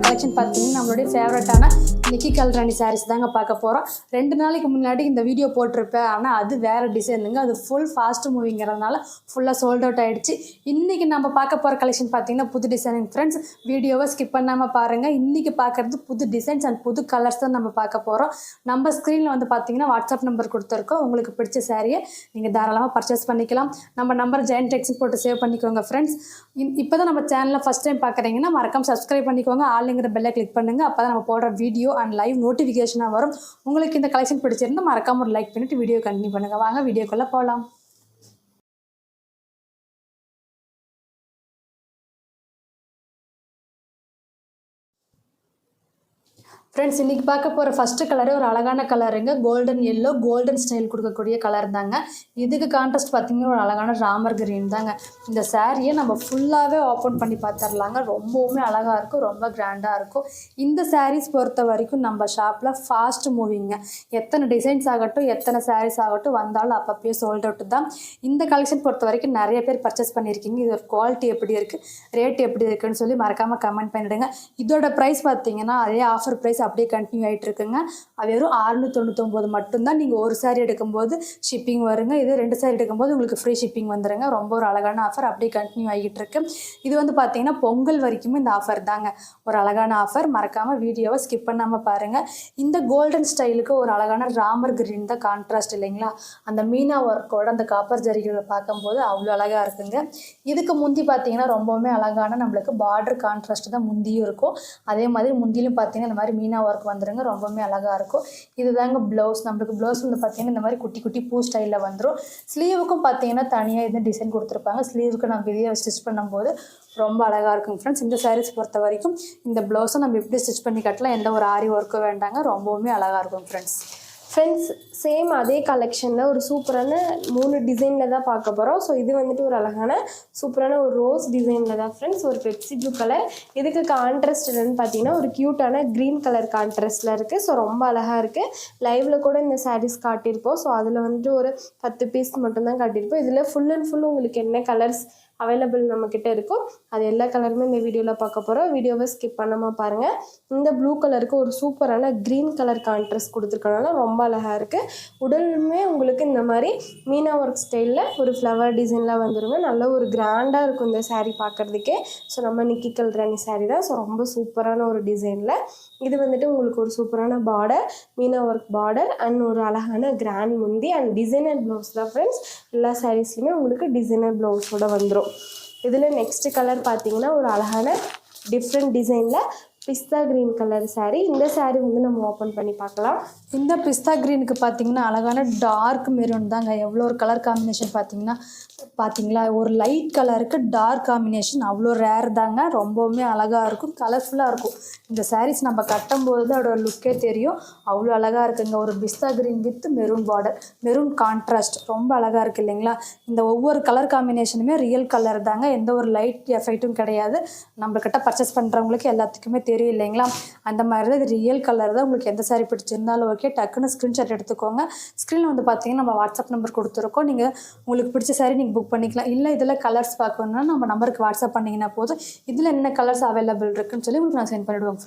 Collection பார்த்தீங்கன்னா நம்மளுடைய ஃபேவரட்டான நிக்கி கல்ராணி சாரீஸ் தாங்க பார்க்க போகிறோம். 2 நாளைக்கு முன்னாடி இந்த வீடியோ போட்டிருப்பேன். ஆனால் அது வேறு டிசைனுங்க. அது ஃபுல் ஃபாஸ்ட் மூவிங்கிறதுனால ஃபுல்லாக சோல்ட் அவுட் ஆகிடுச்சு. இன்றைக்கி நம்ம பார்க்க போகிற கலெக்ஷன் பார்த்தீங்கன்னா புது டிசைனிங். ஃப்ரெண்ட்ஸ், வீடியோவை ஸ்கிப் பண்ணாமல் பாருங்கள். இன்றைக்கி பார்க்குறது புது டிசைன்ஸ் அண்ட் புது கலர்ஸ் தான் நம்ம பார்க்க போகிறோம். நம்ம ஸ்க்ரீனில் வந்து பார்த்தீங்கன்னா வாட்ஸ்அப் நம்பர் கொடுத்துருக்கோம். உங்களுக்கு பிடிச்ச சாரியை நீங்கள் தாராளமாக பர்ச்சேஸ் பண்ணிக்கலாம். நம்ம நம்பர் ஜெயண்ட் டெக்ஸ்ட் போட்டு சேவ் பண்ணிக்கோங்க. ஃப்ரெண்ட்ஸ், இப்போ தான் நம்ம சேனலில் ஃபஸ்ட் டைம் பார்க்குறீங்கன்னா மறக்காம சப்ஸ்கிரைப் பண்ணிக்கோங்க. ஆளுங்கிற பெல்லை கிளிக் பண்ணுங்கள். அப்போ தான் நம்ம போடுற வீடியோ அண்ட் லைவ் நோட்டிஃபிகேஷனாக வரும். உங்களுக்கு இந்த கலெக்ஷன் பிடிச்சிருந்தா மறக்காம ஒரு லைக் பண்ணிவிட்டு வீடியோ கண்டினியூ பண்ணுங்கள். வாங்க வீடியோக்குள்ளே போகலாம். ஃப்ரெண்ட்ஸ், இன்றைக்கி பார்க்க போகிற ஃபஸ்ட்டு கலரு ஒரு அழகான கலருங்க. கோல்டன் எல்லோ, கோல்டன் ஸ்டைல் கொடுக்கக்கூடிய கலர் தாங்க. இதுக்கு கான்ட்ராஸ்ட் பார்த்திங்கன்னா ஒரு அழகான ராமர் கிரீன் தாங்க. இந்த சாரியை நம்ம ஃபுல்லாகவே ஓப்பன் பண்ணி பார்த்துடலாங்க. ரொம்பவுமே அழகாக இருக்கும், ரொம்ப கிராண்டாக இருக்கும். இந்த சாரீஸ் பொறுத்த வரைக்கும் நம்ம ஷாப்பில் ஃபாஸ்ட் மூவிங்க. எத்தனை டிசைன்ஸ் ஆகட்டும், எத்தனை சாரீஸ் ஆகட்டும் வந்தாலும் அப்பப்பயே சோல்ட் அவுட் தான். இந்த கலெக்ஷன் பொறுத்த வரைக்கும் நிறைய பேர் பர்ச்சேஸ் பண்ணியிருக்கீங்க. இதோட குவாலிட்டி எப்படி இருக்குது, ரேட் எப்படி இருக்குன்னு சொல்லி மறக்காமல் கமெண்ட் பண்ணிவிடுங்க. இதோட ப்ரைஸ் பார்த்திங்கன்னா அதே ஆஃபர் ப்ரைஸ் அப்படியே கண்டினியூ ஆகிட்டு இருக்குங்க. அது வெறும் 699 மட்டும்தான். நீங்கள் ஒரு சாரி எடுக்கும்போது ஷிப்பிங் வருங்க. இது 2 சாரி எடுக்கும்போது உங்களுக்கு ஃப்ரீ ஷிப்பிங் வந்துடுங்க. ரொம்ப ஒரு அழகான ஆஃபர் அப்படியே கண்டினியூ ஆகிட்டு இருக்கு. இது வந்து பார்த்தீங்கன்னா பொங்கல் வரைக்குமே இந்த ஆஃபர் தாங்க. ஒரு அழகான ஆஃபர். மறக்காமல் வீடியோவை ஸ்கிப் பண்ணாமல் பாருங்கள். இந்த கோல்டன் ஸ்டைலுக்கு ஒரு அழகான ராமர் கிரீன் தான் கான்ட்ராஸ்ட் இல்லைங்களா? அந்த மீனா ஒர்க்கோட அந்த காப்பர் ஜரிகளை பார்க்கும்போது அவ்வளோ அழகாக இருக்குங்க. இதுக்கு முந்தி பார்த்தீங்கன்னா ரொம்பவுமே அழகான நம்மளுக்கு பார்டர் கான்ட்ராஸ்ட் தான் முந்தியும் இருக்கும். அதே மாதிரி முந்தியிலும் பார்த்தீங்கன்னா இந்த மாதிரி மீனா ஒர்க் வந்துருங்க. ரொம்பவுமே அழகாக இருக்கும். இது தாங்க ப்ளவுஸ். நம்மளுக்கு ப்ளவுஸ் வந்து பார்த்தீங்கன்னா இந்த மாதிரி குட்டி குட்டி பூ ஸ்டைலில் வந்துடும். ஸ்லீவுக்கும் பார்த்தீங்கன்னா தனியாக இது டிசைன் கொடுத்துருப்பாங்க. ஸ்லீவுக்கு நம்ம இதையே ஸ்டிச் பண்ணும்போது ரொம்ப அழகாக இருக்கும். ஃப்ரெண்ட்ஸ், இந்த சாரீஸ் பொறுத்த வரைக்கும் இந்த ப்ளவுஸை நம்ம எப்படி ஸ்டிச் பண்ணி கட்டலாம், எந்த ஒரு ஆரி ஒர்க்கும் வேண்டாங்க. ரொம்பவுமே அழகாக இருக்கும். ஃப்ரெண்ட்ஸ், சேம் அதே கலெக்ஷனில் ஒரு சூப்பரான 3 டிசைனில் தான் பார்க்க போகிறோம். ஸோ இது வந்துட்டு ஒரு அழகான சூப்பரான ஒரு ரோஸ் டிசைனில் தான் ஃப்ரெண்ட்ஸ். ஒரு பெப்சி ப்ளூ கலர். இதுக்கு கான்ட்ராஸ்ட் என்னன்னு பார்த்தீங்கன்னா ஒரு க்யூட்டான க்ரீன் கலர் கான்ட்ராஸ்டில் இருக்குது. ஸோ ரொம்ப அழகாக இருக்குது. லைவில் கூட இந்த சாரீஸ் காட்டியிருப்போம். ஸோ அதில் வந்துட்டு ஒரு 10 பீஸ் மட்டும்தான் காட்டியிருப்போம். இதில் ஃபுல் அண்ட் ஃபுல் உங்களுக்கு என்ன கலர்ஸ் அவைலபிள் நம்மக்கிட்ட இருக்கும் அது எல்லா கலருமே இந்த வீடியோவில் பார்க்க போகிறோம். வீடியோவை ஸ்கிப் பண்ணாமல் பாருங்கள். இந்த ப்ளூ கலருக்கு ஒரு சூப்பரான க்ரீன் கலர் கான்ட்ராஸ்ட் கொடுத்துருக்கனால ரொம்ப அழகாக இருக்குது. உடலுமே உங்களுக்கு இந்த மாதிரி மீனா ஒர்க் ஸ்டைலில் ஒரு ஃப்ளவர் டிசைனில் வந்துடுங்க. நல்ல ஒரு கிராண்டாக இருக்கும் இந்த சாரீ பார்க்குறதுக்கே. ஸோ நம்ம நிக்கி கல்ராணி சாரீ தான். ஸோ ரொம்ப சூப்பரான ஒரு டிசைனில் இது வந்துட்டு உங்களுக்கு ஒரு சூப்பரான border, Meena work border and ஒரு அழகான கிராண்ட் முந்தி அண்ட் டிசைனர் ப்ளவுஸ் தான் ஃப்ரெண்ட்ஸ். எல்லா சாரீஸ்லையுமே உங்களுக்கு டிசைனர் ப்ளவுஸோட வந்துடும். இதில் நெக்ஸ்ட்டு கலர் பார்த்தீங்கன்னா ஒரு அழகான டிஃப்ரெண்ட் டிசைனில் பிஸ்தா க்ரீன் கலர் சாரீ. இந்த சாரீ வந்து நம்ம ஓப்பன் பண்ணி பார்க்கலாம். இந்த பிஸ்தா க்ரீனுக்கு பார்த்தீங்கன்னா அழகான டார்க் மெரூன் தாங்க. எவ்வளோ ஒரு கலர் காம்பினேஷன் பார்த்தீங்களா? ஒரு லைட் கலருக்கு டார்க் காம்பினேஷன் அவ்வளோ ரேர் தாங்க. ரொம்பவுமே அழகாக இருக்கும், கலர்ஃபுல்லாக இருக்கும். இந்த சாரீஸ் நம்ம கட்டும்போது தான் அதோட லுக்கே தெரியும். அவ்வளோ அழகாக இருக்குங்க. ஒரு pista green with maroon border, maroon contrast ரொம்ப அழகாக இருக்குது இல்லைங்களா? இந்த ஒவ்வொரு கலர் காம்பினேஷனுமே ரியல் கலர் தாங்க. எந்த ஒரு லைட் எஃபெக்ட்டும் கிடையாது. நம்மக்கிட்ட பர்ச்சேஸ் பண்ணுறவங்களுக்கு எல்லாத்துக்குமே தெரியும் இல்லைங்களா? அந்த மாதிரி தான் இது ரியல் கலர் தான். உங்களுக்கு எந்த சாரீ பிடிச்சிருந்தாலும் ஓகே, டக்குன்னு ஸ்க்ரீன்ஷாட் எடுத்துக்கோங்க. ஸ்க்ரீனில் வந்து பார்த்தீங்கன்னா நம்ம வாட்ஸ்அப் நம்பர் கொடுத்துருக்கோம். நீங்கள் உங்களுக்கு பிடிச்ச சாரீ நீங்கள் புக் பண்ணிக்கலாம். இல்லை இதில் கலர்ஸ் பார்க்கணுன்னா நம்ம நம்பருக்கு வாட்ஸ்அப் பண்ணிங்கன்னா போதும். இதில் என்ன கலர்ஸ் அவைலபிள் இருக்குன்னு சொல்லி உங்களுக்கு நான் சென்ட் பண்ணிவிடுவோம்.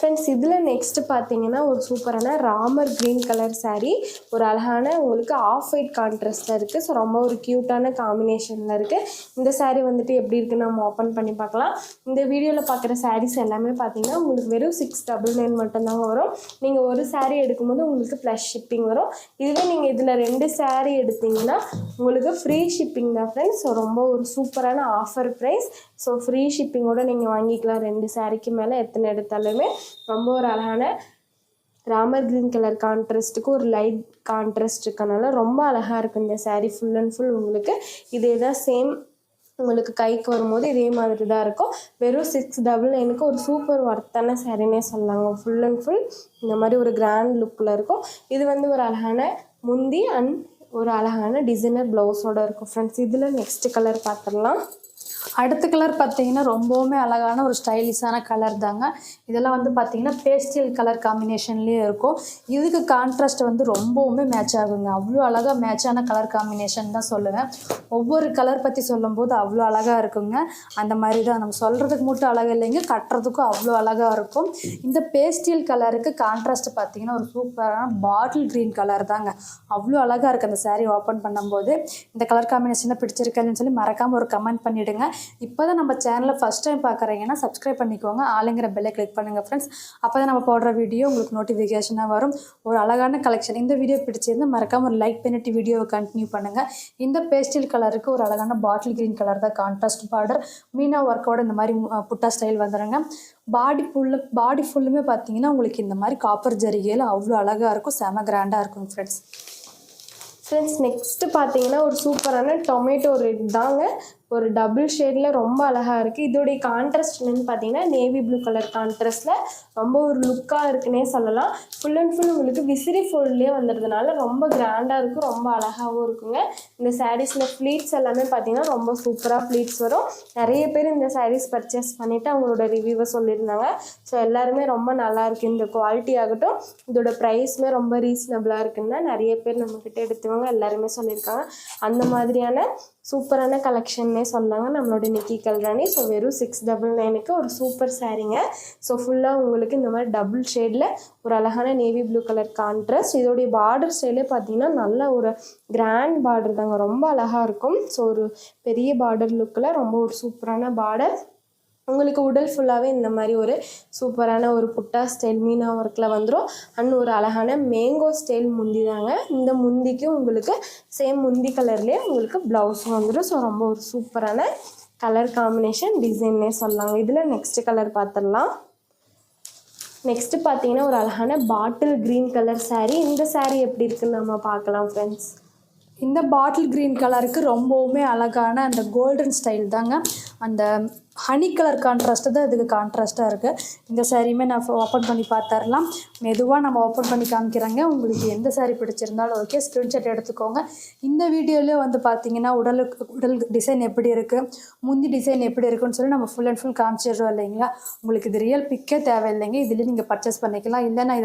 ஃப்ரெண்ட்ஸ், இதில் நெக்ஸ்ட்டு பார்த்தீங்கன்னா ஒரு சூப்பரான ராமர் க்ரீன் கலர் சாரீ. ஒரு அழகான உங்களுக்கு ஆஃப் ஒயிட் கான்ட்ராஸ்டில் இருக்குது. ஸோ ரொம்ப ஒரு க்யூட்டான காம்பினேஷனில் இருக்குது. இந்த சாரீ வந்துட்டு எப்படி இருக்குன்னு நம்ம ஓப்பன் பண்ணி பார்க்கலாம். இந்த வீடியோவில் பார்க்குற சாரீஸ் எல்லாமே பார்த்தீங்கன்னா உங்களுக்கு வெறும் 699 மட்டும்தாங்க வரும். நீங்கள் ஒரு சாரீ எடுக்கும்போது உங்களுக்கு ப்ளஸ் ஷிப்பிங் வரும். இதுவே நீங்கள் இதில் 2 சாரீ எடுத்தீங்கன்னா உங்களுக்கு ஃப்ரீ ஷிப்பிங் தான் ஃப்ரெண்ட்ஸ். ஸோ ரொம்ப ஒரு சூப்பரான ஆஃபர் ப்ரைஸ். ஸோ ஃப்ரீ ஷிப்பிங்கோடு நீங்கள் வாங்கிக்கலாம். 2 சாரீக்கு மேலே எத்தனை எடுத்தாலுமே. ரொம்ப ஒரு அழகான ராமர் க்ரீன் கலர் கான்ட்ராஸ்ட்டுக்கு ஒரு லைட் கான்ட்ராஸ்ட் இருக்கனால ரொம்ப அழகாக இருக்கும் இந்த சாரீ. ஃபுல் அண்ட் ஃபுல் உங்களுக்கு இதே தான் சேம். உங்களுக்கு கைக்கு வரும்போது இதே மாதிரி தான் இருக்கும். வெறும் 699க்கு ஒரு சூப்பர் ஒர்த்தான சாரீனே சொல்லலாங்க. ஃபுல் அண்ட் ஃபுல் இந்த மாதிரி ஒரு கிராண்ட் லுக்கில் இருக்கும். இது வந்து ஒரு அழகான முந்தி அண்ட் ஒரு அழகான டிசைனர் ப்ளவுஸோடு இருக்கும் ஃப்ரெண்ட்ஸ். இதில் நெக்ஸ்ட் கலர் பார்த்துடலாம். அடுத்த கலர் பார்த்தீங்கன்னா ரொம்பவுமே அழகான ஒரு ஸ்டைலிஷான கலர் தாங்க. இதெல்லாம் வந்து பார்த்தீங்கன்னா பேஸ்டல் கலர் காம்பினேஷன்லேயே இருக்கும். இதுக்கு கான்ட்ராஸ்ட் வந்து ரொம்பவுமே மேட்ச் ஆகுங்க. அவ்வளோ அழகாக மேட்சான கலர் காம்பினேஷன் தான் சொல்லுவேன். ஒவ்வொரு கலர் பற்றி சொல்லும்போது அவ்வளோ அழகாக இருக்குங்க. அந்த மாதிரி தான் நம்ம சொல்கிறதுக்கு மட்டும் அழகாக இல்லைங்க, கட்டுறதுக்கும் அவ்வளோ அழகாக இருக்கும். இந்த பேஸ்டல் கலருக்கு கான்ட்ராஸ்ட் பார்த்தீங்கன்னா ஒரு சூப்பரான பாட்டில் க்ரீன் கலர் தாங்க. அவ்வளோ அழகாக இருக்குது அந்த சாரீ ஓப்பன் பண்ணும்போது. இந்த கலர் காம்பினேஷனை பிடிச்சிருக்காதுன்னு சொல்லி மறக்காமல் ஒரு கமெண்ட் பண்ணிவிடுங்க. இப்போ தான் நம்ம சேனலை ஃபஸ்ட் டைம் பார்க்குறீங்கன்னா சப்ஸ்கிரைப் பண்ணிக்கோங்க, ஆளுங்கிற பெல்லை கிளிக் பண்ணுங்கள் ஃப்ரெண்ட்ஸ். அப்போ தான் நம்ம போடுற வீடியோ உங்களுக்கு நோட்டிஃபிகேஷனாக வரும். ஒரு அழகான கலெக்ஷன். இந்த வீடியோ பிடிச்சிருந்து மறக்காமல் ஒரு லைக் பண்ணிவிட்டு வீடியோவை கண்டினியூ பண்ணுங்கள். இந்த பேஸ்டல் கலருக்கு ஒரு அழகான பாட்டில் க்ரீன் கலர் தான் கான்ட்ராஸ்ட் பார்டர். மீனா ஒர்க்கோட இந்த மாதிரி புட்டா ஸ்டைல் வந்துடுங்க. பாடி ஃபுல்லுமே பார்த்தீங்கன்னா உங்களுக்கு இந்த மாதிரி காப்பர் ஜரிகையில் அவ்வளோ அழகாக இருக்கும். செம கிராண்டாக இருக்கும் ஃப்ரெண்ட்ஸ். நெக்ஸ்ட்டு பார்த்தீங்கன்னா ஒரு சூப்பரான டொமேட்டோ ரெட் தாங்க. ஒரு டபுள் ஷேடில் ரொம்ப அழகாக இருக்குது. இதோடைய கான்ட்ராஸ்ட் என்னென்னு பார்த்தீங்கன்னா நேவி ப்ளூ கலர் கான்ட்ராஸ்ட்டில் ரொம்ப ஒரு லுக்காக இருக்குன்னே சொல்லலாம். ஃபுல் அண்ட் ஃபுல் உங்களுக்கு விசிறி ஃபோல்ட்லேயே வந்துடுறதுனால ரொம்ப கிராண்டாக இருக்கும், ரொம்ப அழகாகவும் இருக்குங்க. இந்த சாரீஸில் ஃப்ளீட்ஸ் எல்லாமே பார்த்தீங்கன்னா ரொம்ப சூப்பராக ஃப்ளீட்ஸ் வரும். நிறைய பேர் இந்த சாரீஸ் பர்ச்சேஸ் பண்ணிவிட்டு அவங்களோட ரிவ்யூவை சொல்லியிருந்தாங்க. ஸோ எல்லாருமே ரொம்ப நல்லா இருக்குது. இந்த குவாலிட்டி ஆகட்டும், இதோட ப்ரைஸுமே ரொம்ப ரீசனபிளாக இருக்குன்னு தான் நிறைய பேர் நம்மக்கிட்ட எடுத்தவங்க எல்லாருமே சொல்லியிருக்காங்க. அந்த மாதிரியான சூப்பரான கலெக்ஷன்னே சொன்னாங்க நம்மளோட நிக்கி கல்ராணி. ஸோ வெறும் 699க்கு ஒரு சூப்பர் சாரீங்க. ஸோ ஃபுல்லாக உங்களுக்கு இந்த மாதிரி டபுள் ஷேடில் ஒரு அழகான நேவி ப்ளூ கலர் கான்ட்ராஸ்ட். இதோடைய பார்டர் ஸ்டைலே பார்த்தீங்கன்னா நல்ல ஒரு கிராண்ட் பார்டர் தாங்க, ரொம்ப அழகாக இருக்கும். ஸோ ஒரு பெரிய பார்டர் லுக்கில் ரொம்ப ஒரு சூப்பரான பார்டர். உங்களுக்கு உடல் ஃபுல்லாகவே இந்த மாதிரி ஒரு சூப்பரான ஒரு புட்டா ஸ்டைல் மீனா ஒர்க்கில் வந்துடும். அண்ட் ஒரு அழகான மேங்கோ ஸ்டைல் முந்தி தாங்க. இந்த முந்திக்கு உங்களுக்கு சேம் முந்தி கலர்லேயே உங்களுக்கு ப்ளவுஸும் வந்துடும். ஸோ ரொம்ப ஒரு சூப்பரான கலர் காம்பினேஷன் டிசைன்னே சொல்லலாங்க. இதில் நெக்ஸ்ட்டு கலர் பார்த்துடலாம். நெக்ஸ்ட்டு பார்த்தீங்கன்னா ஒரு அழகான பாட்டில் க்ரீன் கலர் சாரீ. இந்த சாரீ எப்படி இருக்குன்னு நம்ம பார்க்கலாம் ஃப்ரெண்ட்ஸ். இந்த பாட்டில் க்ரீன் கலருக்கு ரொம்பவுமே அழகான அந்த கோல்டன் ஸ்டைல் தாங்க. அந்த ஹனி கலர் கான்ட்ராஸ்ட்டு தான் இதுக்கு கான்ட்ராஸ்ட்டாக இருக்குது. இந்த சாரியுமே நான் ஓப்பன் பண்ணி பார்த்துடலாம். மெதுவாக நம்ம ஓப்பன் பண்ணி காமிக்கிறேங்க. உங்களுக்கு எந்த சாரீ பிடிச்சிருந்தாலும் ஓகே, ஸ்க்ரீன்ஷாட் எடுத்துக்கோங்க. இந்த வீடியோவிலே வந்து பார்த்தீங்கன்னா உடல் டிசைன் எப்படி இருக்குது, முந்தி டிசைன் எப்படி இருக்குன்னு சொல்லி நம்ம ஃபுல் அண்ட் ஃபுல் காமிச்சிடுறோம் இல்லைங்களா. உங்களுக்கு இது ரியல் பிக்கே தேவையில்லைங்க, இதுலேயே நீங்கள் பர்ச்சேஸ் பண்ணிக்கலாம். இல்லைன்னா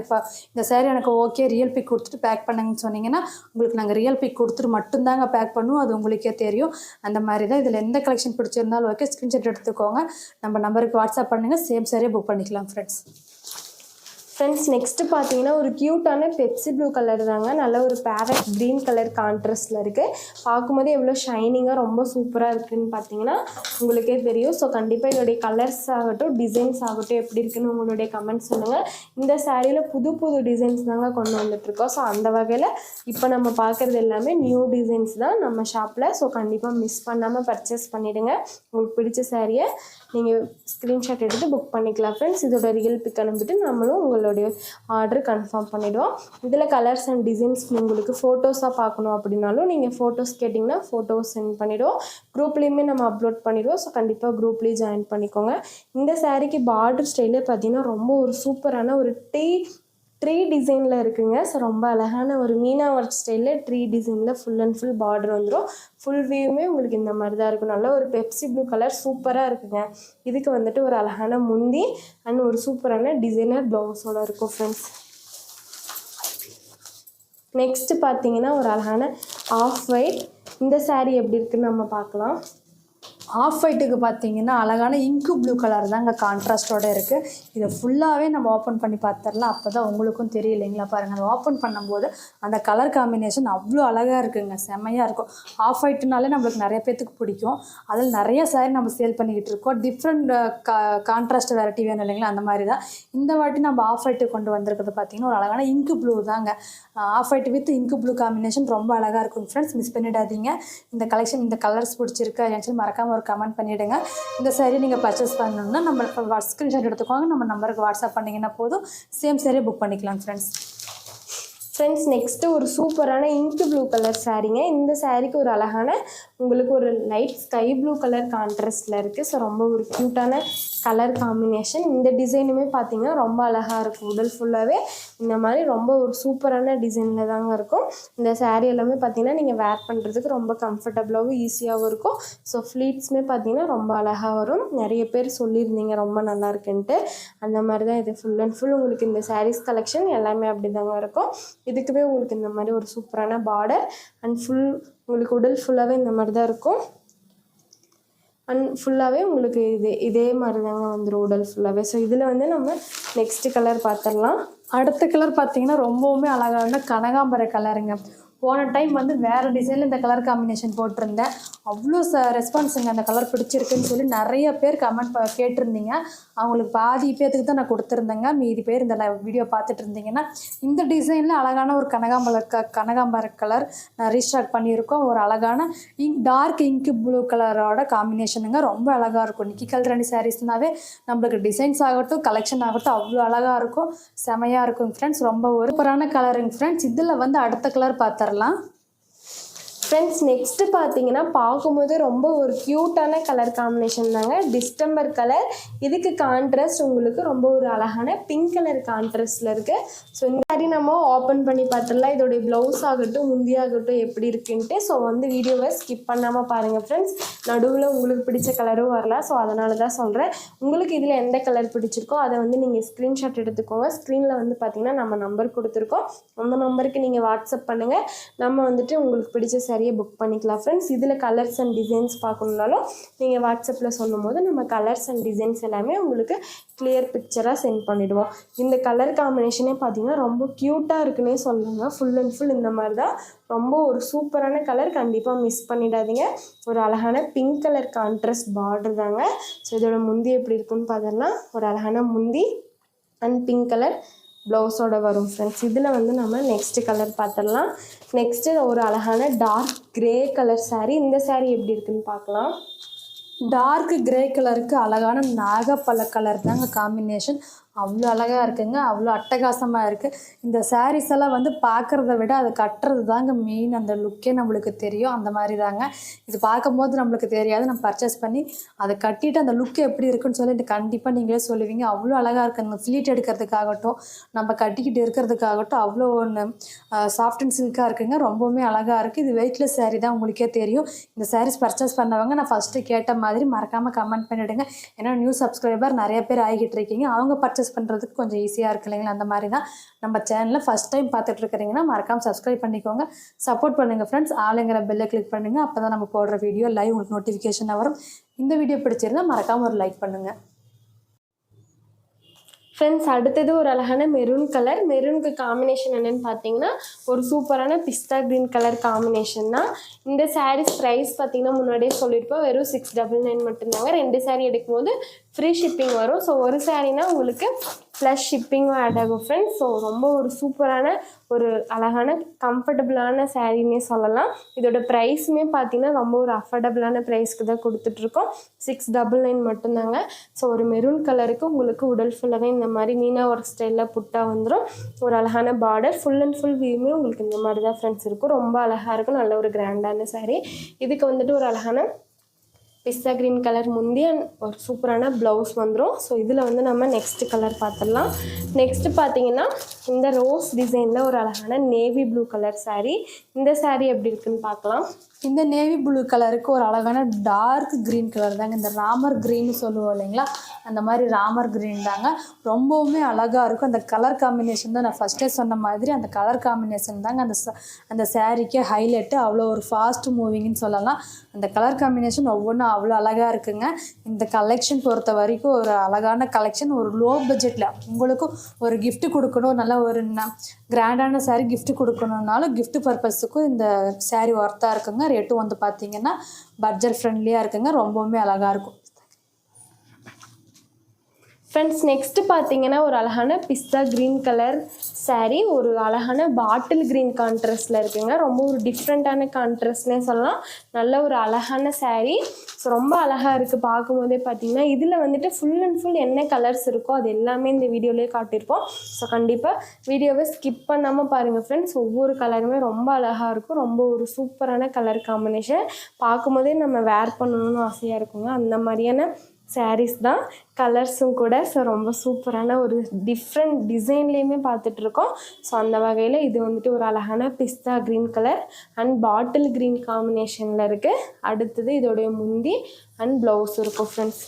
இந்த சாரீ எனக்கு ஓகே ரியல் பிக் கொடுத்துட்டு பேக் பண்ணுங்கன்னு சொன்னீங்கன்னா உங்களுக்கு நாங்கள் ரியல் பிக் கொடுத்துட்டு மட்டும்தாங்க பேக் பண்ணுவோம். அது உங்களுக்கே தெரியும். அந்த மாதிரி தான். இதில் எந்த கலெக்ஷன் பிடிச்சிருந்தாலும் ஓகே, ஸ்க்ரீன்ஷாட் எடுத்துக்கோங்க. நம்ம நம்பருக்கு வாட்ஸ்அப் பண்ணுங்கள், சேம் சாரியை புக் பண்ணிக்கலாம் ஃப்ரெண்ட்ஸ். நெக்ஸ்ட்டு பார்த்தீங்கன்னா ஒரு க்யூட்டான பெப்சி ப்ளூ கலர் தாங்க. நல்ல ஒரு பேரட் க்ரீன் கலர் கான்ட்ராஸ்டில் இருக்குது. பார்க்கும்போது எவ்வளோ ஷைனிங்காக ரொம்ப சூப்பராக இருக்குதுன்னு பார்த்தீங்கன்னா உங்களுக்கே தெரியும். ஸோ கண்டிப்பாக இதோடைய கலர்ஸ் ஆகட்டும், டிசைன்ஸ் ஆகட்டும் எப்படி இருக்குன்னு உங்களுடைய கமெண்ட்ஸ் சொல்லுங்கள். இந்த சாரியில் புது புது டிசைன்ஸ் தாங்க கொண்டு வந்துட்ருக்கோம். ஸோ அந்த வகையில் இப்போ நம்ம பார்க்குறது எல்லாமே நியூ டிசைன்ஸ் தான் நம்ம ஷாப்பில். ஸோ கண்டிப்பாக மிஸ் பண்ணாமல் பர்ச்சேஸ் பண்ணிவிடுங்க. உங்களுக்கு பிடிச்ச சாரியை நீங்கள் ஸ்க்ரீன்ஷாட் எடுத்து புக் பண்ணிக்கலாம் ஃப்ரெண்ட்ஸ். இதோட ரியல் பிக் அனுப்பிட்டு நம்மளும் உங்களுடைய ஆர்டர் கன்ஃபார்ம் பண்ணிவிடுவோம். இதில் கலர்ஸ் அண்ட் டிசைன்ஸ் உங்களுக்கு ஃபோட்டோஸாக பார்க்கணும் அப்படின்னாலும் நீங்கள் ஃபோட்டோஸ் கேட்டிங்கன்னா ஃபோட்டோஸ் சென்ட் பண்ணிவிடுவோம். குரூப்லேயுமே நம்ம அப்லோட் பண்ணிவிடுவோம். ஸோ கண்டிப்பாக குரூப்லேயும் ஜாயின் பண்ணிக்கோங்க. இந்த சாரீக்கு பார்டர் ஸ்டைலே பார்த்தீங்கன்னா ரொம்ப ஒரு சூப்பரான ஒரு ட்ரீ டிசைனில் இருக்குங்க. ஸோ ரொம்ப அழகான ஒரு மீனா ஒர்க் ஸ்டைலில் ட்ரீ டிசைனில் ஃபுல் அண்ட் ஃபுல் பார்டர் வந்துடும். ஃபுல் வியூமே உங்களுக்கு இந்த மாதிரி தான் இருக்கும். நல்ல ஒரு பெப்சி ப்ளூ கலர் சூப்பராக இருக்குங்க. இதுக்கு வந்துட்டு ஒரு அழகான முந்தி அண்ட் ஒரு சூப்பரான டிசைனர் ப்ளவுஸோடு இருக்கும் ஃப்ரெண்ட்ஸ். நெக்ஸ்ட்டு பார்த்தீங்கன்னா ஒரு அழகான ஆஃப் ஒயிட். இந்த சாரீ எப்படி இருக்குன்னு நம்ம பார்க்கலாம். ஆஃப் ஒயிட்டுக்கு பார்த்தீங்கன்னா அழகான இங்கு ப்ளூ கலர் தாங்க கான்ட்ராஸ்டோடு இருக்குது. இதை ஃபுல்லாகவே நம்ம ஓப்பன் பண்ணி பார்த்துடலாம். அப்போ தான் உங்களுக்கும் தெரியலைங்களா. பாருங்கள், அதை ஓப்பன் பண்ணும்போது அந்த கலர் காம்பினேஷன் அவ்வளோ அழகாக இருக்குங்க, செம்மையாக இருக்கும். ஆஃப் ஒயிட்னாலே நம்மளுக்கு நிறைய பேர்த்துக்கு பிடிக்கும். அதில் நிறைய சாரி நம்ம சேல் பண்ணிக்கிட்டு இருக்கோம். டிஃப்ரெண்ட் கான்ட்ராஸ்ட் வெரைட்டி வேணும் இல்லைங்களா, அந்த மாதிரி தான் இந்த வாட்டி நம்ம ஆஃப் ஒயிட்டு கொண்டு வந்திருக்கிறது பார்த்தீங்கன்னா ஒரு அழகான இங்கு ப்ளூ தாங்க. ஆஃப் ஒயிட் வித் இங்கு ப்ளூ காம்பினேஷன் ரொம்ப அழகாக இருக்கும் ஃப்ரெண்ட்ஸ். மிஸ் பண்ணிடாதீங்க. இந்த கலெக்ஷன், இந்த கலர்ஸ் பிடிச்சிருக்கு அப்படின்னு மறக்காமல் ஒரு கமெண்ட் பண்ணிவிடுங்க. இந்த சாரீ நீங்கள் பர்ச்சேஸ் பண்ணணுன்னா நம்ம ஸ்க்ரீன்ஷாட் எடுத்துக்கோங்க. நம்ம நம்பருக்கு வாட்ஸ்அப் பண்ணிங்கன்னா போதும், சேம் சாரியை புக் பண்ணிக்கலாம் ஃப்ரெண்ட்ஸ். ஃப்ரெண்ட்ஸ் நெக்ஸ்ட்டு ஒரு சூப்பரான இங்க் ப்ளூ கலர் சாரீங்க. இந்த சாரீக்கு ஒரு அழகான உங்களுக்கு ஒரு லைட் ஸ்கை ப்ளூ கலர் கான்ட்ராஸ்டில் இருக்குது. ஸோ ரொம்ப ஒரு க்யூட்டான கலர் காம்பினேஷன். இந்த டிசைனுமே பார்த்தீங்கன்னா ரொம்ப அழகாக இருக்கும். உடல் ஃபுல்லாகவே இந்த மாதிரி ரொம்ப ஒரு சூப்பரான டிசைனில் தாங்க இருக்கும். இந்த சாரீ எல்லாமே பார்த்தீங்கன்னா நீங்கள் வேர் பண்ணுறதுக்கு ரொம்ப கம்ஃபர்டபுளாகவும் ஈஸியாகவும் இருக்கும். ஸோ ஃப்ளீட்ஸுமே பார்த்தீங்கன்னா ரொம்ப அழகாக வரும். நிறைய பேர் சொல்லியிருந்தீங்க ரொம்ப நல்லா இருக்குன்ட்டு. அந்த மாதிரி தான் இது ஃபுல் அண்ட் ஃபுல் உங்களுக்கு இந்த சாரீஸ் கலெக்ஷன் எல்லாமே அப்படி தாங்க இருக்கும். இதுக்குமே உங்களுக்கு இந்த மாதிரி ஒரு சூப்பரான பார்டர் அண்ட் ஃபுல் உங்களுக்கு உடல் ஃபுல்லாகவே இந்த மாதிரி தான் இருக்கும். அண்ட் ஃபுல்லாகவே உங்களுக்கு இதே மாதிரி தாங்க வந்துடும் உடல் ஃபுல்லாகவே. ஸோ இதில் வந்து நம்ம நெக்ஸ்ட் கலர் பார்த்துடலாம். அடுத்த கலர் பார்த்தீங்கன்னா ரொம்பவுமே அழகான கனகாம்பர கலருங்க. போன டைம் வந்து வேறு டிசைனில் இந்த கலர் காம்பினேஷன் போட்டிருந்தேன். அவ்வளோ ரெஸ்பான்ஸுங்க அந்த கலர் பிடிச்சிருக்குன்னு சொல்லி நிறைய பேர் கமெண்ட் கேட்டிருந்தீங்க. அவங்களுக்கு பாதி பேர்த்துக்கு தான் நான் கொடுத்துருந்தேங்க. மீதி பேர் இந்த வீடியோ பார்த்துட்டு இருந்தீங்கன்னா இந்த டிசைனில் அழகான ஒரு கனகாம்பர கலர் நான் ரீஸ்டாக் பண்ணியிருக்கோம். ஒரு அழகான டார்க் இங்க் ப்ளூ கலரோட காம்பினேஷனுங்க. ரொம்ப அழகாக இருக்கும். நிக்கி கல்ராணி சாரீஸ்னாவே நம்மளுக்கு டிசைன்ஸ் ஆகட்டும் கலெக்ஷன் ஆகட்டும் அவ்வளோ அழகாக இருக்கும். செமையாக இருக்கும் ஃப்ரெண்ட்ஸ். ரொம்ப ஒரு சூப்பரான கலருங்க ஃப்ரெண்ட்ஸ். இதில் வந்து அடுத்த கலர் பார்த்துடலாம். ஃப்ரெண்ட்ஸ் நெக்ஸ்ட்டு பார்த்தீங்கன்னா பார்க்கும்போது ரொம்ப ஒரு க்யூட்டான கலர் காம்பினேஷன் தாங்க. Distemper colour. இதுக்கு கான்ட்ராஸ்ட் உங்களுக்கு ரொம்ப ஒரு அழகான பிங்க் கலர் கான்ட்ராஸ்டில் இருக்குது. ஸோ இந்த மாதிரி நம்ம ஓப்பன் பண்ணி பார்த்துடலாம். இதோடைய ப்ளவுஸ் ஆகட்டும் முந்தியாகட்டும் எப்படி இருக்குன்ட்டு. ஸோ வந்து வீடியோவை ஸ்கிப் பண்ணாமல் பாருங்கள் ஃப்ரெண்ட்ஸ். நடுவில் உங்களுக்கு பிடிச்ச கலரும் வரலாம். ஸோ அதனால தான் சொல்கிறேன். உங்களுக்கு இதில் எந்த கலர் பிடிச்சிருக்கோ அதை வந்து நீங்கள் ஸ்க்ரீன்ஷாட் எடுத்துக்கோங்க. ஸ்க்ரீனில் வந்து பார்த்திங்கன்னா நம்ம நம்பர் கொடுத்துருக்கோம். அந்த நம்பருக்கு நீங்கள் வாட்ஸ்அப் பண்ணுங்கள். நம்ம வந்துட்டு உங்களுக்கு பிடிச்ச சரியை புக் பண்ணிக்கலாம் ஃப்ரெண்ட்ஸ். இதில் கலர்ஸ் அண்ட் டிசைன்ஸ் பார்க்கணுன்னாலும் நீங்கள் வாட்ஸ்அப்பில் சொல்லும் போது நம்ம கலர்ஸ் அண்ட் டிசைன்ஸ் எல்லாமே உங்களுக்கு கிளியர் பிக்சராக சென்ட் பண்ணிவிடுவோம். இந்த கலர் காம்பினேஷனே பார்த்தீங்கன்னா ரொம்ப க்யூட்டாக இருக்குன்னே சொல்லுங்கள். ஃபுல் அண்ட் ஃபுல் இந்த மாதிரி தான் ரொம்ப ஒரு சூப்பரான கலர். கண்டிப்பாக மிஸ் பண்ணிடாதீங்க. ஒரு அழகான பிங்க் கலர் கான்ட்ராஸ்ட் பார்டர் தாங்க. ஸோ இதோட முந்தி எப்படி இருக்குன்னு பார்த்தோம்னா ஒரு அழகான முந்தி அண்ட் பிங்க் கலர் ப்ளவுஸோட வரும் ஃப்ரெண்ட்ஸ். இதில் வந்து நம்ம நெக்ஸ்ட்டு கலர் பார்த்துடலாம். நெக்ஸ்ட்டு ஒரு அழகான டார்க் க்ரே கலர் சாரீ. இந்த சாரீ எப்படி இருக்குன்னு பார்க்கலாம். டார்க் கிரே கலருக்கு அழகான நாகப்பழ கலர் தாங்க காம்பினேஷன். அவ்வளோ அழகாக இருக்குங்க. அவ்வளோ அட்டகாசமாக இருக்குது. இந்த சாரீஸ் எல்லாம் வந்து பார்க்குறத விட அது கட்டுறது தாங்க மெயின். அந்த லுக்கே நம்மளுக்கு தெரியும். அந்த மாதிரி தாங்க இது பார்க்கும்போது நம்மளுக்கு தெரியாது. நம்ம பர்ச்சேஸ் பண்ணி அதை கட்டிட்டு அந்த லுக்கு எப்படி இருக்குன்னு சொல்லிட்டு கண்டிப்பாக நீங்களே சொல்லுவீங்க. அவ்வளோ அழகாக இருக்குங்க. ஃப்ளீட் எடுக்கிறதுக்காகட்டும் நம்ம கட்டிக்கிட்டு இருக்கிறதுக்காகட்டும் அவ்வளோ ஒன்று சாஃப்ட் அண்ட் சில்காக இருக்குங்க. ரொம்பவுமே அழகாக இருக்குது. இது வெயிட்லெஸ் சாரீ தான் உங்களுக்கே தெரியும். இந்த சாரீஸ் பர்ச்சேஸ் பண்ணவங்க நான் ஃபஸ்ட்டு கேட்ட மாதிரி மறக்காமல் கமெண்ட் பண்ணிவிடுங்க. ஏன்னா நியூ சப்ஸ்கிரைபர் நிறைய பேர் ஆகிட்டு இருக்கீங்க. அவங்க பர்ச்சேஸ் பண்ணுறதுக்கு கொஞ்சம் ஈஸியாக இருக்கு இல்லைங்களா. அந்த மாதிரி தான் நம்ம சேனலில் ஃபஸ்ட் டைம் பார்த்துட்டு இருக்கிறீங்கன்னா மறக்காமல் சப்ஸ்கிரைப் பண்ணிக்கோங்க. சப்போர்ட் பண்ணுங்கள் ஃப்ரெண்ட்ஸ். ஆளுங்கிற பெல்லை கிளிக் பண்ணுங்கள். அப்போ தான் நம்ம போடுற வீடியோ லைவ் உங்களுக்கு நோட்டிஃபிகேஷனாக வரும். இந்த வீடியோ பிடிச்சிருந்தால் மறக்காமல் ஒரு லைக் பண்ணுங்கள் ஃப்ரெண்ட்ஸ். அடுத்தது ஒரு அழகான மெரூன் கலர். மெரூனுக்கு காம்பினேஷன் என்னென்னு பார்த்தீங்கன்னா ஒரு சூப்பரான பிஸ்தா க்ரீன் கலர் காம்பினேஷன் தான். இந்த சாரீஸ் ப்ரைஸ் பார்த்தீங்கன்னா முன்னாடியே சொல்லியிருப்போம். வெறும் 699 மட்டும்தாங்க. 2 சாரீ எடுக்கும்போது ஃப்ரீ ஷிப்பிங் வரும். ஸோ ஒரு சாரீனா உங்களுக்கு ப்ளஸ் ஷிப்பிங்கும் ஆட் ஆகும் ஃப்ரெண்ட்ஸ். ஸோ ரொம்ப ஒரு சூப்பரான ஒரு அழகான கம்ஃபர்டபுளான சாரீன்னே சொல்லலாம். இதோட ப்ரைஸுமே பார்த்தீங்கன்னா ரொம்ப ஒரு அஃபோர்டபுளான ப்ரைஸ்க்கு தான் கொடுத்துட்ருக்கோம். 699 மட்டும்தாங்க. ஸோ ஒரு மெரூன் கலருக்கு உங்களுக்கு உடல் ஃபுல்லாகவே இந்த மாதிரி மீனா ஒர்க் ஸ்டைலில் புட்டா வந்துடும். ஒரு அழகான பார்டர் ஃபுல் அண்ட் ஃபுல் வியூமே உங்களுக்கு இந்த மாதிரி தான் ஃப்ரெண்ட்ஸ் இருக்கும். ரொம்ப அழகாக இருக்கும். நல்ல ஒரு கிராண்டான சாரீ. இதுக்கு வந்துட்டு ஒரு அழகான பிஸ்தா க்ரீன் கலர் முந்தி அண்ட் ஒரு சூப்பரான ப்ளவுஸ் வந்துடும். ஸோ இதில் வந்து நம்ம நெக்ஸ்ட்டு கலர் பார்த்துடலாம். நெக்ஸ்ட்டு பார்த்தீங்கன்னா இந்த ரோஸ் டிசைனில் ஒரு அழகான நேவி ப்ளூ கலர் சாரீ. இந்த சாரீ எப்படி இருக்குன்னு பார்க்கலாம். இந்த நேவி ப்ளூ கலருக்கு ஒரு அழகான டார்க் க்ரீன் கலர் தாங்க. இந்த ராமர் க்ரீன்னு சொல்லுவோம் இல்லைங்களா, அந்த மாதிரி ராமர் க்ரீன் தாங்க. ரொம்பவுமே அழகாக இருக்கும். அந்த கலர் காம்பினேஷன் தான் நான் ஃபஸ்ட்டே சொன்ன மாதிரி அந்த கலர் காம்பினேஷன் தாங்க அந்த சாரீக்கே ஹைலைட்டு. அவ்வளோ ஒரு ஃபாஸ்ட் மூவிங்னு சொல்லலாம். அந்த கலர் காம்பினேஷன் ஒவ்வொன்றும் அவ்வளோ அழகாக இருக்குங்க. இந்த கலெக்ஷன் பொறுத்த வரைக்கும் ஒரு அழகான கலெக்ஷன். ஒரு லோ பட்ஜெட்டில் உங்களுக்கும் ஒரு கிஃப்ட் கொடுக்கணும், நல்ல ஒரு கிராண்டான சாரீ கிஃப்ட் கொடுக்கணுன்னாலும் கிஃப்ட் பர்பஸுக்கும் இந்த சாரீ ஒர்த்தாக இருக்குங்க. ரேட்டும் வந்து பார்த்தீங்கன்னா பட்ஜெட் ஃப்ரெண்ட்லியாக இருக்குங்க. ரொம்பவுமே அழகாக இருக்கும் ஃப்ரெண்ட்ஸ். நெக்ஸ்ட்டு பார்த்தீங்கன்னா ஒரு அழகான பிஸ்தா க்ரீன் கலர் saree ஒரு அழகான பாட்டில் கிரீன் கான்ட்ராஸ்டில் இருக்குங்க. ரொம்ப ஒரு டிஃப்ரெண்ட்டான கான்ட்ராஸ்ட்னே சொல்லலாம். நல்ல ஒரு அழகான saree. ஸோ ரொம்ப அழகாக இருக்குது பார்க்கும்போதே பார்த்தீங்கன்னா. இதில் வந்துட்டு ஃபுல் அண்ட் ஃபுல் என்ன கலர்ஸ் இருக்கோ அது எல்லாமே இந்த வீடியோலேயே காட்டியிருப்போம். ஸோ கண்டிப்பாக வீடியோவை ஸ்கிப் பண்ணாமல் பாருங்கள் ஃப்ரெண்ட்ஸ். ஒவ்வொரு கலருமே ரொம்ப அழகாக இருக்கும். ரொம்ப ஒரு சூப்பரான கலர் காம்பினேஷன். பார்க்கும்போதே நம்ம வேர் பண்ணணும்னு ஆசையாக இருக்குங்க. அந்த மாதிரியான சாரீஸ் தான், கலர்ஸும் கூட. ஸோ ரொம்ப சூப்பரான ஒரு டிஃப்ரெண்ட் டிசைன்லேயுமே பார்த்துட்ருக்கோம். ஸோ அந்த வகையில் இது வந்துட்டு ஒரு அழகான pista green colour and bottle green காம்பினேஷனில் இருக்குது. அடுத்தது இதோடைய முந்தி அண்ட் ப்ளவுஸ் இருக்கும் ஃப்ரெண்ட்ஸ்.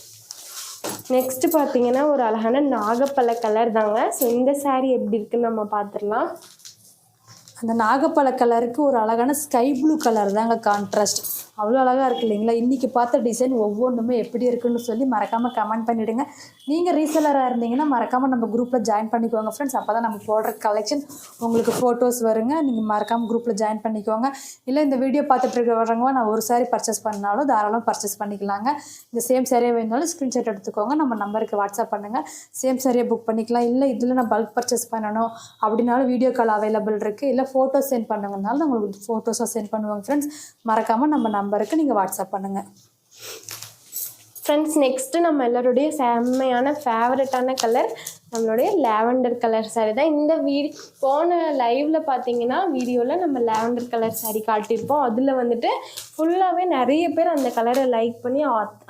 நெக்ஸ்ட்டு பார்த்தீங்கன்னா ஒரு அழகான நாகப்பழ கலர் தாங்க. ஸோ இந்த saree எப்படி இருக்குன்னு நம்ம பார்த்துடலாம். அந்த நாகப்பழ கலருக்கு ஒரு அழகான ஸ்கை ப்ளூ கலர் தாங்க கான்ட்ராஸ்ட். அவ்வளோ அழகாக இருக்குது இல்லைங்களா? இன்றைக்கி பார்த்த டிசைன் ஒவ்வொன்றுமே எப்படி இருக்குன்னு சொல்லி மறக்காமல் கமெண்ட் பண்ணிவிடுங்க. நீங்கள் ரீசெல்லராக இருந்தீங்கன்னா மறக்காமல் நம்ம குரூப்பில் ஜாயின் பண்ணிக்கோங்க ஃப்ரெண்ட்ஸ். அப்போ தான் நம்ம போடுற கலெக்ஷன் உங்களுக்கு ஃபோட்டோஸ் வருங்க. நீங்கள் மறக்காமல் குரூப்பில் ஜாயின் பண்ணிக்கோங்க. இல்லை இந்த வீடியோ பார்த்துட்டு வரவங்க நான் ஒரு saree பர்ச்சேஸ் பண்ணாலும் தாராளமாக பர்ச்சேஸ் பண்ணிக்கலாங்க. இந்த சேம் சாரியை வேணாலும் ஸ்க்ரீன்ஷாட் எடுத்துக்கோங்க. நம்ம நம்பருக்கு வாட்ஸ்அப் பண்ணுங்கள். சேம் சாரியை புக் பண்ணிக்கலாம். இல்லை இதில் நான் பல்க் பர்ச்சேஸ் பண்ணணும் அப்படின்னாலும் வீடியோ கால் அவைலபிள் இருக்குது. இல்லை ஃபோட்டோ சென்ட் பண்ணுங்கனாலும் நான் உங்களுக்கு ஃபோட்டோஸாக சென்ட் பண்ணுவாங்க ஃப்ரெண்ட்ஸ். மறக்காமல் நம்ம நம்பருக்கு நீங்கள் வாட்ஸ்அப் பண்ணுங்கள் ஃப்ரெண்ட்ஸ். நெக்ஸ்ட்டு நம்ம எல்லோருடைய செம்மையான ஃபேவரட்டான கலர் நம்மளுடைய லாவெண்டர் கலர் saree தான். இந்த போன லைவில் பார்த்தீங்கன்னா வீடியோவில் நம்ம லாவெண்டர் கலர் saree காட்டியிருப்போம். அதில் வந்துட்டு ஃபுல்லாகவே நிறைய பேர் அந்த கலரை லைக் பண்ணி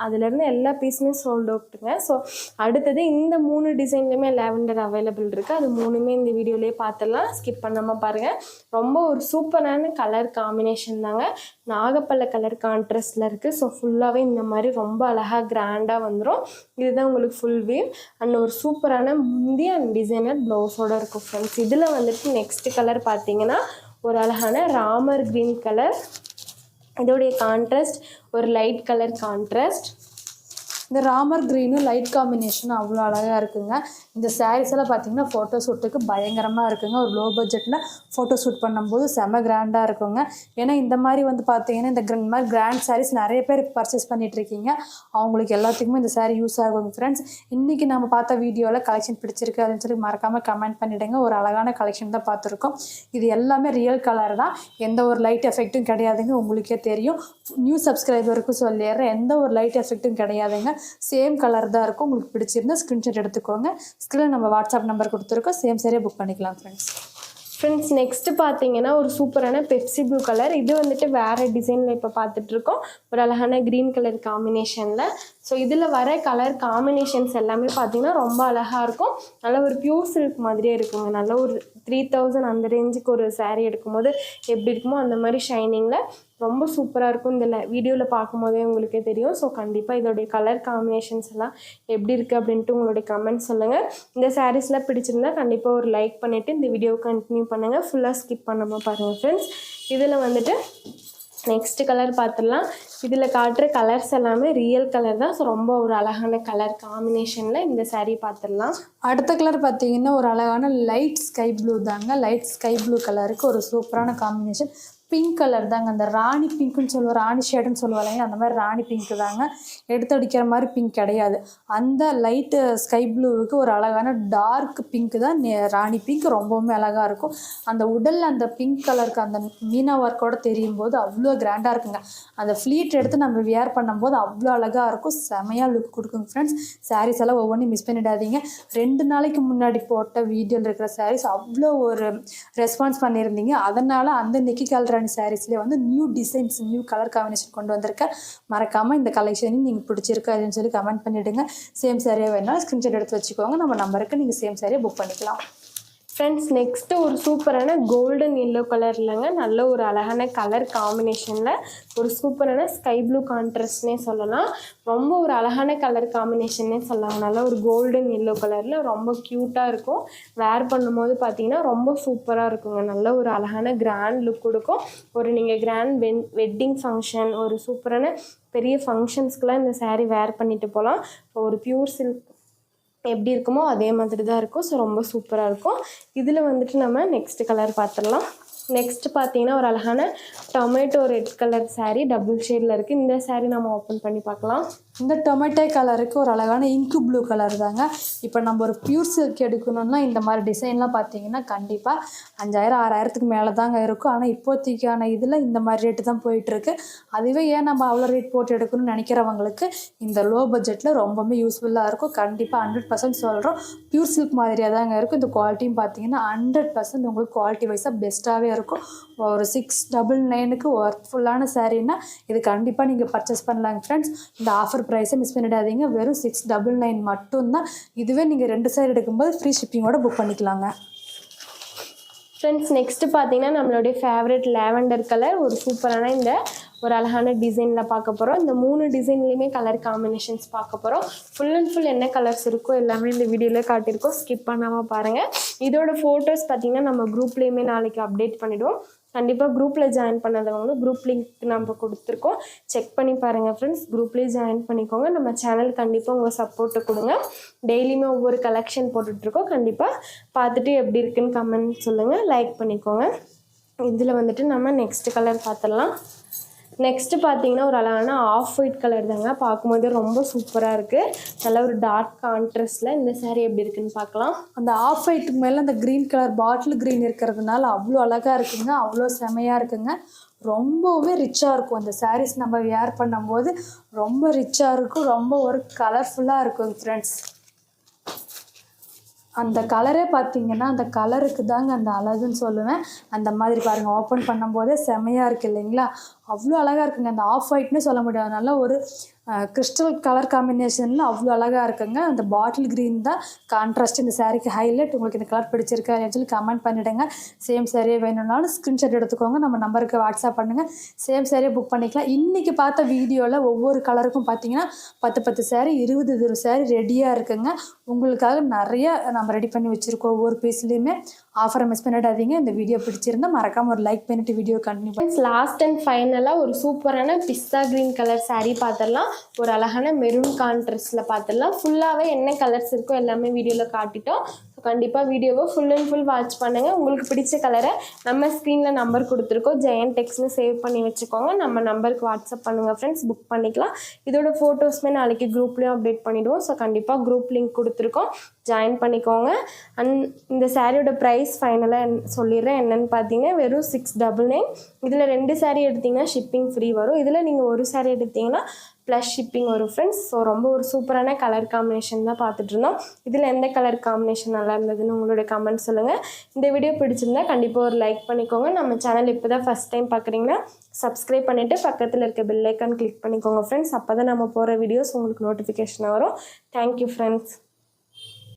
அதுலேருந்து எல்லா பீஸுமே சோல்ட் அவுட்டுங்க. ஸோ அடுத்தது இந்த 3 டிசைன்லேயுமே லாவெண்டர் அவைலபிள் இருக்குது. அது 3மே இந்த வீடியோலேயே பார்த்துடலாம். ஸ்கிப் பண்ணாமல் பாருங்கள். ரொம்ப ஒரு சூப்பரான கலர் காம்பினேஷன் தாங்க. நாகப்பழ கலர் கான்ட்ராஸ்டில் இருக்குது. ஸோ ஃபுல்லாகவே இந்த மாதிரி ரொம்ப அழகாக கிராண்டாக வந்துடும். இதுதான் உங்களுக்கு ஃபுல் வீவ் அண்ட் ஒரு சூப்பரான முந்தி அண்ட் டிசைனர் ப்ளவுஸோடு இருக்கும் ஃப்ரெண்ட்ஸ். இதில் வந்துட்டு நெக்ஸ்ட் கலர் பார்த்தீங்கன்னா ஒரு அழகான ராமர் க்ரீன் கலர். இதோடைய கான்ட்ராஸ்ட் ஒரு லைட் கலர் கான்ட்ராஸ்ட். இந்த ராமர் க்ரீனும் லைட் காம்பினேஷனும் அவ்வளோ அழகாக இருக்குங்க. இந்த சாரீஸ் எல்லாம் பார்த்தீங்கன்னா ஃபோட்டோ ஷூட்டுக்கு பயங்கரமாக இருக்குங்க. ஒரு லோ பட்ஜெட்டில் ஃபோட்டோ ஷூட் பண்ணும்போது செம கிராண்டாக இருக்குங்க. ஏன்னா இந்த மாதிரி வந்து பார்த்தீங்கன்னா இந்த மாதிரி கிராண்ட் சாரீஸ் நிறைய பேர் பர்ச்சேஸ் பண்ணிகிட்ருக்கீங்க. அவங்களுக்கு எல்லாத்துக்குமே இந்த சாரீ யூஸ் ஆகுங்க ஃப்ரெண்ட்ஸ். இன்றைக்கி நம்ம பார்த்த வீடியோவில் கலெக்ஷன் பிடிச்சிருக்கு அப்படின்னு சொல்லி மறக்காமல் கமெண்ட் பண்ணிவிடுங்க. ஒரு அழகான கலெக்ஷன் தான் பார்த்துருக்கோம். இது எல்லாமே ரியல் கலர் தான். எந்த ஒரு லைட் எஃபெக்ட்டும் கிடையாதுங்க. உங்களுக்கே தெரியும். நியூ சப்ஸ்கிரைபருக்கும் சொல்லிடுறேன், எந்த ஒரு லைட் எஃபெக்ட்டும் கிடையாதுங்க. சேம் கலர் தான் இருக்கும். உங்களுக்கு பிடிச்சிருந்தா ஸ்க்ரீன்ஷாட் எடுத்துக்கோங்க. ஸ்க்ரீனில் நம்ம வாட்ஸ்அப் நம்பர் கொடுத்துருக்கோம். சேம் சாரியை புக் பண்ணிக்கலாம் ஃப்ரெண்ட்ஸ். நெக்ஸ்ட்டு பார்த்தீங்கன்னா ஒரு சூப்பரான பெப்சி ப்ளூ கலர். இது வந்துட்டு வேறு டிசைனில் இப்போ பார்த்துட்ருக்கோம். ஒரு அழகான க்ரீன் கலர் காம்பினேஷனில். ஸோ இதில் வர கலர் காம்பினேஷன்ஸ் எல்லாமே பார்த்தீங்கன்னா ரொம்ப அழகாக இருக்கும். நல்ல ஒரு பியூர் சில்க் மாதிரியே இருக்குங்க. நல்ல ஒரு 3000 அந்த ரேஞ்சுக்கு ஒரு saree எடுக்கும்போது எப்படி இருக்குமோ அந்த மாதிரி ஷைனிங்கில் ரொம்ப சூப்பராக இருக்கும். இந்த வீடியோவில் பார்க்கும்போதே உங்களுக்கே தெரியும். ஸோ கண்டிப்பாக இதோடைய கலர் காம்பினேஷன்ஸ் எல்லாம் எப்படி இருக்குது அப்படின்ட்டு உங்களுடைய கமெண்ட் சொல்லுங்கள். இந்த சாரீஸ்லாம் பிடிச்சிருந்தா கண்டிப்பாக ஒரு லைக் பண்ணிவிட்டு இந்த வீடியோவை கண்டினியூ பண்ணுங்கள். ஃபுல்லாக ஸ்கிப் பண்ணாமல் பாருங்கள் ஃப்ரெண்ட்ஸ். இதில் வந்துட்டு நெக்ஸ்ட் கலர் பார்த்துடலாம். இதில் காட்டுற கலர்ஸ் எல்லாமே ரியல் கலர் தான். ஸோ ரொம்ப ஒரு அழகான கலர் காம்பினேஷனில் இந்த saree பார்த்துடலாம். அடுத்த கலர் பார்த்தீங்கன்னா ஒரு அழகான லைட் ஸ்கை ப்ளூ தாங்க. லைட் ஸ்கை ப்ளூ கலருக்கு ஒரு சூப்பரான காம்பினேஷன். பிங்க் கலர் தாங்க. அந்த ராணி பிங்க்குன்னு சொல்லுவோம், ராணி ஷேடுன்னு சொல்லுவாங்க. அந்த மாதிரி ராணி பிங்க்கு தாங்க. எடுத்து அடிக்கிற மாதிரி பிங்க் கிடையாது. அந்த லைட்டு ஸ்கை ப்ளூவுக்கு ஒரு அழகான டார்க் பிங்க் தான் ராணி பிங்க். ரொம்பவுமே அழகாக இருக்கும். அந்த உடலில் அந்த பிங்க் கலருக்கு அந்த மீனா ஒர்க்கோடு தெரியும் போது அவ்வளோ கிராண்டாக இருக்குங்க. அந்த ஃப்ளீட் எடுத்து நம்ம வியர் பண்ணும்போது அவ்வளோ அழகாக இருக்கும். செமையாக லுக் கொடுக்குங்க ஃப்ரெண்ட்ஸ். சாரீஸ் எல்லாம் ஒவ்வொன்றும் மிஸ் பண்ணிடாதீங்க. 2 நாளைக்கு முன்னாடி போட்ட வீடியோவில் இருக்கிற சாரீஸ் அவ்வளோ ஒரு ரெஸ்பான்ஸ் பண்ணியிருந்தீங்க. அதனால் அந்த நெக்கி கலர் சாரீஸ்லேயே வந்து new designs, new colour combination கொண்டு வந்திருக்கேன். மறக்காமல் இந்த கலெக்ஷனையும் நீங்கள் பிடிச்சிருக்கு அப்படின்னு சொல்லி கமெண்ட் பண்ணிவிடுங்க. சேம் சாரியாக வேணாலும் ஸ்க்ரீன்ஷாட் எடுத்து வச்சுக்கோங்க. நம்ம நம்பருக்கு நீங்கள் சேம் சாரியை புக் பண்ணிக்கலாம் ஃப்ரெண்ட்ஸ். நெக்ஸ்ட்டு ஒரு சூப்பரான கோல்டன் எல்லோ கலர்லங்க. நல்ல ஒரு அழகான கலர் காம்பினேஷனில் ஒரு சூப்பரான ஸ்கை ப்ளூ கான்ட்ராஸ்ட்னே சொல்லலாம். ரொம்ப ஒரு அழகான கலர் காம்பினேஷன்னே சொல்லலாம். நல்ல ஒரு கோல்டன் எல்லோ கலரில் ரொம்ப க்யூட்டாக இருக்கும். வேர் பண்ணும்போது பார்த்தீங்கன்னா ரொம்ப சூப்பராக இருக்குங்க. நல்ல ஒரு அழகான கிராண்ட் லுக் கொடுக்கும். ஒரு நீங்கள் கிராண்ட் வெட்டிங் ஃபங்க்ஷன், ஒரு சூப்பரான பெரிய ஃபங்க்ஷன்ஸ்க்கெலாம் இந்த saree வேர் பண்ணிட்டு போகலாம். ஒரு பியூர் சில்க் எப்படி இருக்குமோ அதே மாதிரி தான் இருக்கும். ஸோ ரொம்ப சூப்பராக இருக்கும். இதில் வந்துட்டு நம்ம நெக்ஸ்ட் கலர் பார்த்துடலாம். நெக்ஸ்ட் பார்த்தீங்கன்னா ஒரு அழகான tomato red colour saree double ஷேடில் இருக்குது. இந்த saree நம்ம ஓப்பன் பண்ணி பார்க்கலாம். இந்த டொமேட்டோ கலருக்கு ஒரு அழகான இங்கு ப்ளூ கலர் தாங்க. இப்போ நம்ம ஒரு பியூர் சில்க் எடுக்கணும்னா இந்த மாதிரி டிசைன்லாம் பார்த்தீங்கன்னா கண்டிப்பாக 5000 6000க்கு மேலே தாங்க இருக்கும். ஆனால் இப்போதைக்கான இதில் இந்த மாதிரி ரேட்டு தான் போயிட்டுருக்கு. அதுவே ஏன் நம்ம அவ்வளோ ரேட் போட்டு எடுக்கணும்னு நினைக்கிறவங்களுக்கு இந்த லோ பட்ஜெட்டில் ரொம்பவுமே யூஸ்ஃபுல்லாக இருக்கும். கண்டிப்பாக 100% சொல்கிறோம். பியூர் சில்க் மாதிரியாக தாங்க இருக்கும். இந்த குவாலிட்டியும் பார்த்தீங்கன்னா 100% உங்களுக்கு குவாலிட்டி வைஸாக பெஸ்ட்டாகவே இருக்கும். ஒரு 699க்கு ஒர்த்ஃபுல்லான சாரீனா இது கண்டிப்பாக நீங்கள் பர்ச்சேஸ் பண்ணலாங்க ஃப்ரெண்ட்ஸ். இந்த ஆஃபர் ப்ரைஸை மிஸ் பண்ணிடாதீங்க. வெறும் 699 மட்டும்தான். இதுவே நீங்கள் 2 சாரி எடுக்கும்போது ஃப்ரீ ஷிப்பிங்கோட புக் பண்ணிக்கலாங்க. ஃப்ரெண்ட்ஸ் நெக்ஸ்ட்டு பார்த்தீங்கன்னா நம்மளுடைய ஃபேவரட் லேவெண்டர் கலர் ஒரு சூப்பரான இந்த ஒரு அழகான டிசைனில் பார்க்க போகிறோம். இந்த 3 டிசைன்லேயுமே கலர் காம்பினேஷன்ஸ் பார்க்க போகிறோம். ஃபுல் அண்ட் ஃபுல் என்ன கலர்ஸ் இருக்கோ எல்லாமே இந்த வீடியோவில் காட்டியிருக்கோம். ஸ்கிப் பண்ணாமல் பாருங்கள். இதோட ஃபோட்டோஸ் பார்த்திங்கன்னா நம்ம குரூப்லேயுமே நாளைக்கு அப்டேட் பண்ணிவிடுவோம். கண்டிப்பாக குரூப்பில் ஜாயின் பண்ணாதவங்களும் குரூப் லிங்க் நம்ம கொடுத்துருக்கோம். செக் பண்ணி பாருங்கள் ஃப்ரெண்ட்ஸ். குரூப்லேயே ஜாயின் பண்ணிக்கோங்க. நம்ம சேனல் கண்டிப்பாக உங்கள் சப்போர்ட்டை கொடுங்க. டெய்லியுமே ஒவ்வொரு கலெக்ஷன் போட்டுட்ருக்கோம். கண்டிப்பாக பார்த்துட்டு எப்படி இருக்குன்னு கமெண்ட் சொல்லுங்கள். லைக் பண்ணிக்கோங்க. இதில் வந்துட்டு நம்ம நெக்ஸ்ட் கலர் பார்த்துடலாம். நெக்ஸ்ட்டு பார்த்தீங்கன்னா ஒரு அழகான ஆஃப் ஒயிட் கலர் தாங்க. பார்க்கும்போது ரொம்ப சூப்பராக இருக்குது. நல்ல ஒரு டார்க் கான்ட்ராஸ்டில் இந்த சாரீ எப்படி இருக்குன்னு பார்க்கலாம். அந்த ஆஃப் ஒயிட்டுக்கு மேலே அந்த க்ரீன் கலர் பாட்டில் க்ரீன் இருக்கிறதுனால அவ்வளோ அழகாக இருக்குங்க. அவ்வளோ செமையாக இருக்குங்க. ரொம்பவே ரிச்சாக இருக்கும். அந்த சாரீஸ் நம்ம வேர் பண்ணும்போது ரொம்ப ரிச்சாக இருக்கும். ரொம்ப ஒரு கலர்ஃபுல்லாக இருக்கும் ஃப்ரெண்ட்ஸ். அந்த கலரே பார்த்தீங்கன்னா அந்த கலருக்கு தாங்க அந்த அழகுன்னு சொல்லுவேன். அந்த மாதிரி பாருங்கள், ஓப்பன் பண்ணும்போதே செமையாக இருக்குது இல்லைங்களா? அவ்வளோ அழகாக இருக்குங்க. அந்த ஆஃப் ஒயிட்னு சொல்ல முடியாது, நல்ல ஒரு கிறிஸ்டல் கலர் காம்பினேஷனில் அவ்வளோ அழகாக இருக்குங்க. அந்த பாட்டில் க்ரீன் தான் கான்ட்ராஸ்ட் இந்த சாரீக்கு ஹைலைட். உங்களுக்கு இந்த கலர் பிடிச்சிருக்கா அப்படின்னு சொல்லி கமெண்ட் பண்ணிவிடுங்க. சேம் சாரியே வேணும்னாலும் ஸ்க்ரீன்ஷாட் எடுத்துக்கோங்க. நம்ம நம்பருக்கு வாட்ஸ்அப் பண்ணுங்கள். சேம் சாரியே புக் பண்ணிக்கலாம். இன்றைக்கி பார்த்த வீடியோவில் ஒவ்வொரு கலருக்கும் பார்த்தீங்கன்னா 10 சாரீ 20 சாரீ ரெடியாக இருக்குங்க. உங்களுக்காக நிறைய நம்ம ரெடி பண்ணி வச்சுருக்கோம். ஒவ்வொரு பீஸ்லேயுமே ஆஃபரை மிஸ் பண்ணிடாதீங்க. இந்த வீடியோ பிடிச்சிருந்தால் மறக்காமல் ஒரு லைக் பண்ணிவிட்டு வீடியோ கண்டினியூ பண்ணி லாஸ்ட் அண்ட் ஃபைனலாக ஒரு சூப்பரான பிஸ்தா க்ரீன் கலர் சாரீ பார்த்துடலாம். ஒரு அழகான மெரூன் கான்ட்ராஸ்டில் பார்த்துடலாம். ஃபுல்லாகவே என்ன கலர்ஸ் இருக்கோ எல்லாமே வீடியோவில் காட்டிட்டோம். ஸோ கண்டிப்பாக வீடியோவை ஃபுல் அண்ட் ஃபுல் வாட்ச் பண்ணுங்கள். உங்களுக்கு பிடிச்ச கலரை நம்ம ஸ்க்ரீனில் நம்பர் கொடுத்துருக்கோம். ஜெயன் டெக்ஸ்ட்னு சேவ் பண்ணி வச்சுக்கோங்க. நம்ம நம்பருக்கு வாட்ஸ்அப் பண்ணுங்கள் ஃப்ரெண்ட்ஸ். புக் பண்ணிக்கலாம். இதோட ஃபோட்டோஸுமே நாளைக்கு குரூப்லேயும் அப்டேட் பண்ணிவிடுவோம். ஸோ கண்டிப்பாக குரூப் லிங்க் கொடுத்துருக்கோம். ஜாயின் பண்ணிக்கோங்க. இந்த சாரியோட ப்ரைஸ் ஃபைனலாக சொல்லிடுறேன். என்னென்னு பார்த்தீங்கன்னா வெறும் 699. இதில் 2 சாரீ எடுத்திங்கன்னா ஷிப்பிங் ஃப்ரீ வரும். இதில் நீங்கள் ஒரு சாரீ எடுத்திங்கன்னா ப்ளஸ் ஷிப்பிங் வரும் ஃப்ரெண்ட்ஸ். ஸோ ரொம்ப ஒரு சூப்பரான கலர் காம்பினேஷன் தான் பார்த்துட்டு இருந்தோம். இதில் எந்த கலர் காம்பினேஷன் நல்லா இருந்ததுன்னு உங்களோட கமெண்ட் சொல்லுங்கள். இந்த வீடியோ பிடிச்சிருந்தா கண்டிப்பாக ஒரு லைக் பண்ணிக்கோங்க. நம்ம சேனல் இப்போ தான் ஃபஸ்ட் டைம் பார்க்குறீங்கன்னா சப்ஸ்கிரைப் பண்ணிவிட்டு பக்கத்தில் இருக்க பெல் ஐக்கான் கிளிக் பண்ணிக்கோங்க ஃப்ரெண்ட்ஸ். அப்போ தான் நம்ம போகிற வீடியோஸ் உங்களுக்கு நோட்டிஃபிகேஷன் வரும். Thank you friends.